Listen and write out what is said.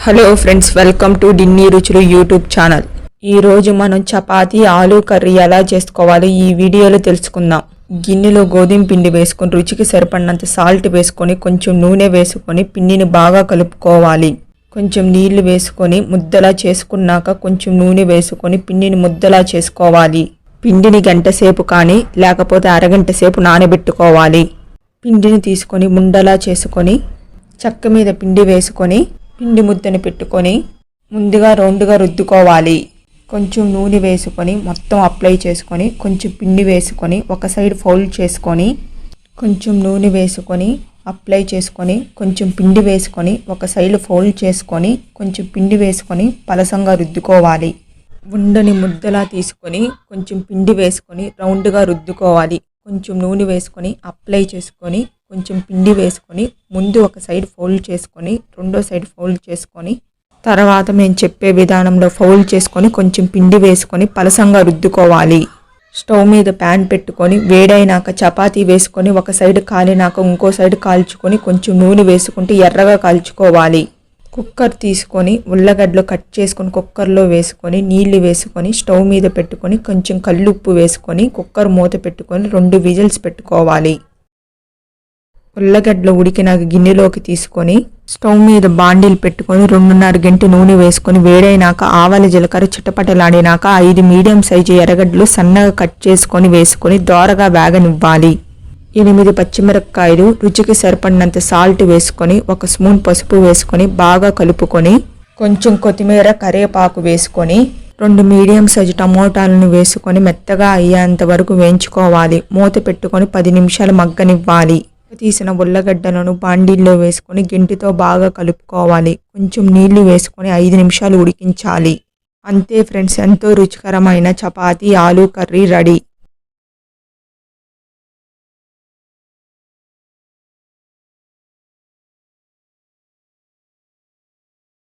Hello friends, welcome to డిన్నీ రుచులు YouTube channel. ఈరోజు మనం చపాతీ ఆలూ కర్రీ ఎలా చేసుకోవాలో ఈ వీడియోలో తెలుసుకుందాం. గిన్నెలో గోధుమ పిండి వేసుకొని రుచికి సరిపడినంత సాల్ట్ వేసుకొని కొంచెం నూనె వేసుకొని పిండిని బాగా కలుపుకోవాలి. కొంచెం నీళ్లు వేసుకొని ముద్దలా చేసుకున్నాక కొంచెం నూనె వేసుకొని పిండిని ముద్దలా చేసుకోవాలి. పిండిని గంట సేపు కానీ లేకపోతే అరగంట సేపు నానబెట్టుకోవాలి. పిండిని తీసుకొని ఉండలా చేసుకొని చెక్క మీద పిండి వేసుకొని పిండి ముద్దను పెట్టుకొని ముందుగా రౌండ్గా రుద్దుకోవాలి. కొంచెం నూనె వేసుకొని మొత్తం అప్లై చేసుకొని కొంచెం పిండి వేసుకొని ఒక సైడ్ ఫోల్డ్ చేసుకొని కొంచెం నూనె వేసుకొని అప్లై చేసుకొని కొంచెం పిండి వేసుకొని ఒక సైడ్ ఫోల్డ్ చేసుకొని కొంచెం పిండి వేసుకొని పలసంగా రుద్దుకోవాలి. ఉండని ముద్దలా తీసుకొని కొంచెం పిండి వేసుకొని రౌండ్గా రుద్దుకోవాలి. కొంచెం నూనె వేసుకొని అప్లై చేసుకొని కొంచెం పిండి వేసుకొని ముందు ఒక సైడ్ ఫోల్డ్ చేసుకొని రెండో సైడ్ ఫోల్డ్ చేసుకొని తర్వాత మేము చెప్పే విధానంలో ఫోల్డ్ చేసుకొని కొంచెం పిండి వేసుకొని పలసంగా రుద్దుకోవాలి. స్టవ్ మీద ప్యాన్ పెట్టుకొని వేడైనాక చపాతీ వేసుకొని ఒక సైడ్ కాలినాక ఇంకో సైడ్ కాల్చుకొని కొంచెం నూనె వేసుకుంటూ ఎర్రగా కాల్చుకోవాలి. కుక్కర్ తీసుకొని ఉల్లగడ్డలు కట్ చేసుకొని కుక్కర్లో వేసుకొని నీళ్లు వేసుకొని స్టవ్ మీద పెట్టుకొని కొంచెం కల్లుప్పు వేసుకొని కుక్కర్ మూత పెట్టుకొని 2 విజిల్స్ పెట్టుకోవాలి. ఉల్లగడ్డలు ఉడికినాక గిన్నెలోకి తీసుకొని స్టవ్ మీద బాండీలు పెట్టుకొని 2.5 గంటె నూనె వేసుకొని వేడైనాక ఆవాల జీలకర్ర చిటపటలాడినాక 5 మీడియం సైజు ఎర్రగడ్డలు సన్నగా కట్ చేసుకొని వేసుకొని దోరగా వేగనివ్వాలి. 8 పచ్చిమిరపకాయలు, రుచికి సరిపడినంత సాల్ట్ వేసుకొని 1 స్పూన్ పసుపు వేసుకొని బాగా కలుపుకొని కొంచెం కొత్తిమీర కరివేపాకు వేసుకొని 2 మీడియం సైజు టమోటాలను వేసుకొని మెత్తగా అయ్యేంత వరకు వేయించుకోవాలి. మూత పెట్టుకొని 10 నిమిషాలు మగ్గనివ్వాలి. తీసిన ఉల్లగడ్డలను బాండీల్లో వేసుకొని గెంటితో బాగా కలుపుకోవాలి. కొంచెం నీళ్లు వేసుకొని 5 నిమిషాలు ఉడికించాలి. అంతే ఫ్రెండ్స్, ఎంతో రుచికరమైన చపాతీ ఆలూ కర్రీ రెడీ.